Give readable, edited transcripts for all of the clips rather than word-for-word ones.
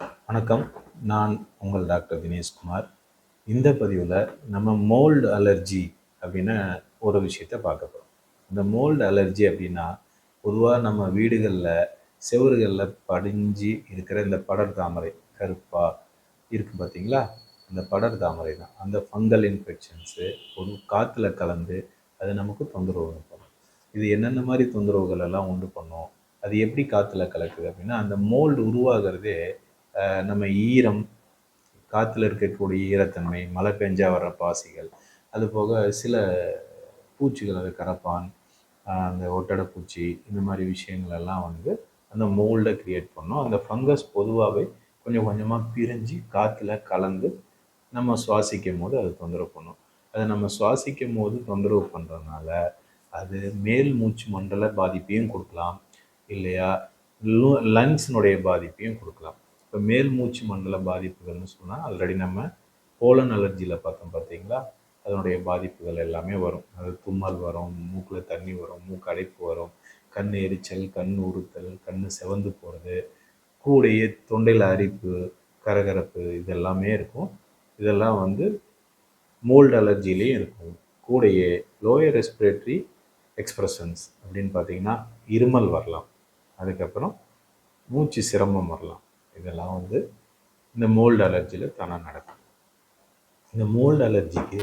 வணக்கம். நான் உங்கள் டாக்டர் தினேஷ்குமார். இந்த பதிவில் நம்ம மோல்டு அலர்ஜி அப்படின்னு ஒரு விஷயத்தை பார்க்க போகிறோம். இந்த மோல்டு அலர்ஜி அப்படின்னா பொதுவாக நம்ம வீடுகளில் செவுறுகளில் படிஞ்சு இருக்கிற இந்த படர் தாமரை கருப்பாக இருக்குது பார்த்தீங்களா? அந்த படர் தாமரை தான். அந்த ஃபங்கல் இன்ஃபெக்ஷன்ஸு பொது காற்றுல கலந்து அது நமக்கு தொந்தரவு பண்ணும். இது என்னென்ன மாதிரி தொந்தரவுகள் எல்லாம் உண்டு பண்ணும், அது எப்படி காற்றுல கலக்குது அப்படின்னா, அந்த மோல்டு உருவாகிறதே நம்ம ஈரம், காற்றுல இருக்கக்கூடிய ஈரத்தன்மை, மழை பெஞ்சா வர்ற பாசிகள், அதுபோக சில பூச்சிகள், அது கரப்பான், அந்த ஒட்டடை பூச்சி, இந்த மாதிரி விஷயங்கள் எல்லாம் வந்து அந்த மோல்டை க்ரியேட் பண்ணும். அந்த ஃபங்கஸ் பொதுவாகவே கொஞ்சம் கொஞ்சமாக பிரிஞ்சு காற்றுல கலந்து நம்ம சுவாசிக்கும் போது அது தொந்தரவு பண்ணும். அதை நம்ம சுவாசிக்கும் போது தொந்தரவு பண்ணுறதுனால அது மேல் மூச்சு மண்டல பாதிப்பையும் கொடுக்கலாம், இல்லையா லங்ஸினுடைய பாதிப்பையும் கொடுக்கலாம். இப்போ மேல் மூச்சு மண்டல பாதிப்புகள்னு சொன்னால் ஆல்ரெடி நம்ம போலன் அலர்ஜியில் பார்த்தோம் பார்த்தீங்களா? அதனுடைய பாதிப்புகள் எல்லாமே வரும். அது தும்மல் வரும், மூக்கில் தண்ணி வரும், மூக்கு அடைப்பு வரும், கண் எரிச்சல், கண் உறுத்தல், கண் செவந்து போகிறது, கூடையே தொண்டையில் அரிப்பு, கரகரப்பு, இதெல்லாமே இருக்கும். இதெல்லாம் வந்து மோல்டு அலர்ஜிலேயும் இருக்கும். கூடையே லோயர் ரெஸ்பிரேட்டரி எக்ஸ்பிரஷன்ஸ் அப்படின்னு பார்த்தீங்கன்னா இருமல் வரலாம், அதுக்கப்புறம் மூச்சு சிரமம் வரலாம். இதெல்லாம் வந்து இந்த மோல்டு அலர்ஜியில் தானாக நடக்கும். இந்த மோல்டு அலர்ஜிக்கு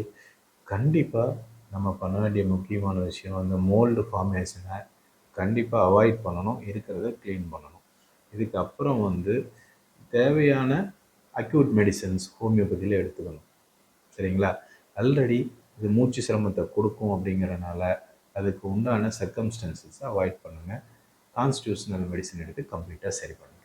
கண்டிப்பாக நம்ம பண்ண வேண்டிய முக்கியமான விஷயம், அந்த மோல்டு ஃபார்மேஷனை கண்டிப்பாக அவாய்ட் பண்ணணும், இருக்கிறத க்ளீன் பண்ணணும். இதுக்கப்புறம் வந்து தேவையான அக்யூட் மெடிசன்ஸ் ஹோமியோபதியில் எடுத்துக்கணும். சரிங்களா? ஆல்ரெடி இது மூச்சு சிரமத்தை கொடுக்கும் அப்படிங்கிறனால அதுக்கு உண்டான சர்க்கம்ஸ்டன்சஸை அவாய்ட் பண்ணுங்கள். கான்ஸ்டியூஷனல் மெடிசன் எடுத்து கம்ப்ளீட்டாக சரி பண்ணுங்கள்.